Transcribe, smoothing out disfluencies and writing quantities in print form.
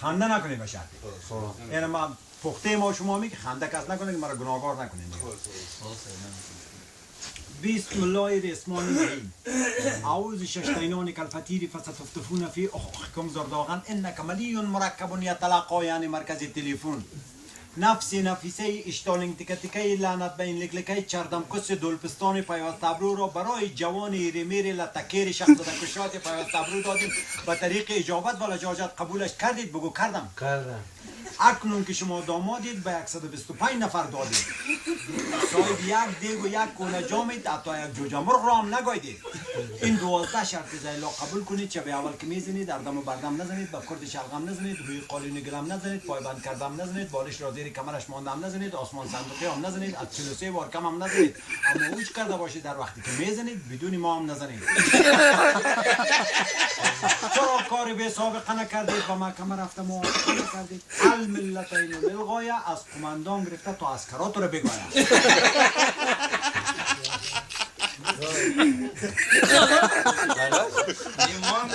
خنده نکنید بشه. یعنی ما پخته ما شما میگه خنده کس نکنه که مرا گناهکار نکنید. بسم الله الرحمن الرحیم. اعوذ ششطینان کالفتیر فستفتفون فی اخکم زرداغن انک ملی مرکب یتلقا، یعنی مرکز تلفن. نفس نفیسه اشتالنگ تکه تکه لعنت بین لکلکه چردم کس دولپستان پیوست ابرو را برای جوان ایرمیر لتکیر شخص دکشات پیوست ابرو دادیم. به طریق اجابت و لجاجت قبولش کردید؟ بگو کردم. اکنون که شما دامادید به 125 نفر دادید. صاحب یک دیگ و یک کوله جامید، حتی یک جوجه مرغ را هم نگایدید. این 12 شرط زیلا قبول کنید. چه به اول که میزنید اردم و بردم نزنید، به کرد شلغم نزنید، روی قالین گلم نزنید، پایبند کردم نزنید، بالش را زیر کمرش ماندم نزنید، آسمان صندوقی هم نزنید، از 43 بار کم هم نزنید. اما اوج کرده باشید در وقتی که میزنید بدون ما هم نزنید. چرا کار بی سابقه نکردید؟ با محکمه رفته موافقه نکردید؟ الملتین للغایه، از قماندان گرفته تا عسکرات رو بگوید. ایمان